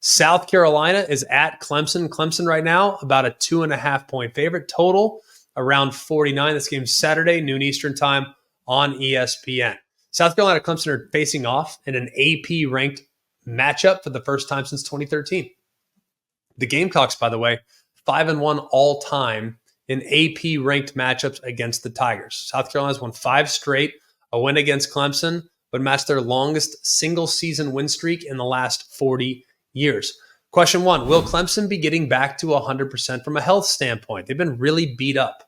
South Carolina is at Clemson. Clemson right now, about a 2.5-point favorite. Total around 49. This game's Saturday, noon Eastern time on ESPN. South Carolina and Clemson are facing off in an AP-ranked matchup for the first time since 2013. The Gamecocks, by the way, 5-1 all-time in AP-ranked matchups against the Tigers. South Carolina's won 5 straight, a win against Clemson, but matched their longest single-season win streak in the last 40 years. Question 1, will Clemson be getting back to 100% from a health standpoint? They've been really beat up.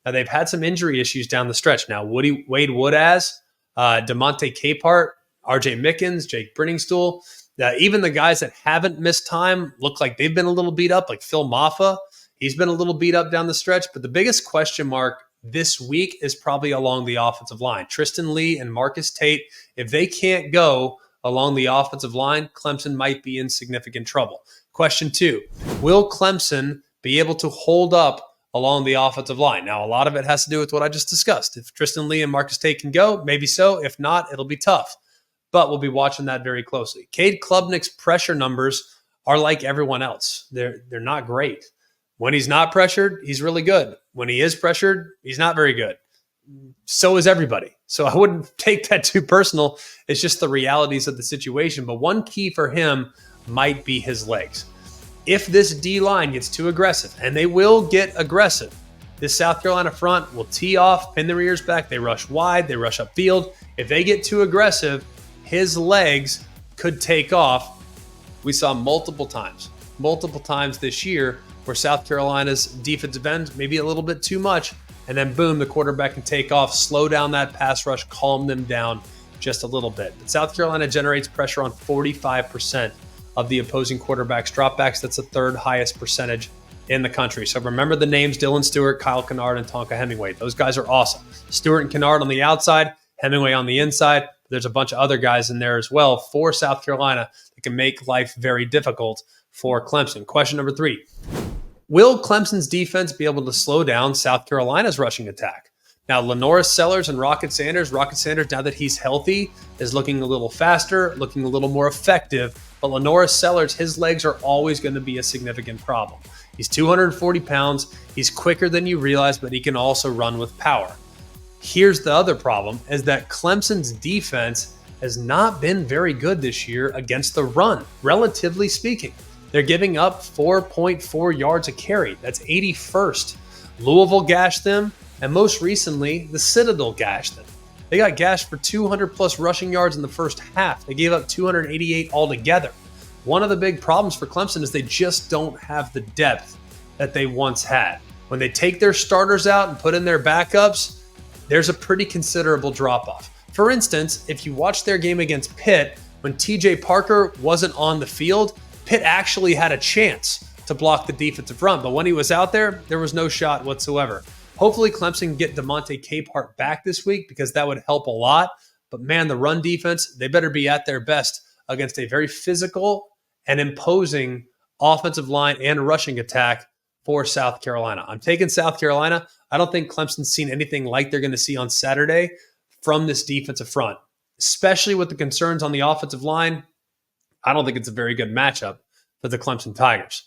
Now, they've had some injury issues down the stretch. Now, Wade Woodaz, DeMonte Capehart, RJ Mickens, Jake Brenningstool, even the guys that haven't missed time look like they've been a little beat up, like Phil Maffa. He's been a little beat up down the stretch. But the biggest question mark this week is probably along the offensive line. Tristan Lee and Marcus Tate, if they can't go along the offensive line, Clemson might be in significant trouble. Question 2, will Clemson be able to hold up along the offensive line? Now, a lot of it has to do with what I just discussed. If Tristan Lee and Marcus Tate can go, maybe so. If not, it'll be tough. But we'll be watching that very closely. Cade Klubnik's pressure numbers are like everyone else. They're not great. When he's not pressured, he's really good. When he is pressured, he's not very good. So is everybody. So I wouldn't take that too personal. It's just the realities of the situation. But one key for him might be his legs. If this D-line gets too aggressive, and they will get aggressive, this South Carolina front will tee off, pin their ears back, they rush wide, they rush upfield. If they get too aggressive, his legs could take off. We saw multiple times this year where South Carolina's defensive end, maybe a little bit too much, and then boom, the quarterback can take off, slow down that pass rush, calm them down just a little bit. But South Carolina generates pressure on 45% of the opposing quarterback's dropbacks. That's the 3rd highest percentage in the country. So remember the names: Dylan Stewart, Kyle Kennard, and Tonka Hemingway. Those guys are awesome. Stewart and Kennard on the outside, Hemingway on the inside. There's a bunch of other guys in there as well for South Carolina that can make life very difficult for Clemson. Question number 3. Will Clemson's defense be able to slow down South Carolina's rushing attack? Now, Lenoris Sellers and Rocket Sanders, now that he's healthy, is looking a little faster, looking a little more effective. But Lenoris Sellers, his legs are always going to be a significant problem. He's 240 pounds. He's quicker than you realize, but he can also run with power. Here's the other problem, is that Clemson's defense has not been very good this year against the run, relatively speaking. They're giving up 4.4 yards a carry. That's 81st. Louisville gashed them, and most recently, the Citadel gashed them. They got gashed for 200-plus rushing yards in the first half. They gave up 288 altogether. One of the big problems for Clemson is they just don't have the depth that they once had. When they take their starters out and put in their backups, there's a pretty considerable drop-off. For instance, if you watch their game against Pitt, when TJ Parker wasn't on the field, Pitt actually had a chance to block the defensive front. But when he was out there, there was no shot whatsoever. Hopefully Clemson can get DeMonte Capehart back this week, because that would help a lot. But man, the run defense, they better be at their best against a very physical and imposing offensive line and rushing attack for South Carolina. I'm taking South Carolina. I don't think Clemson's seen anything like they're going to see on Saturday from this defensive front, especially with the concerns on the offensive line. I don't think it's a very good matchup for the Clemson Tigers.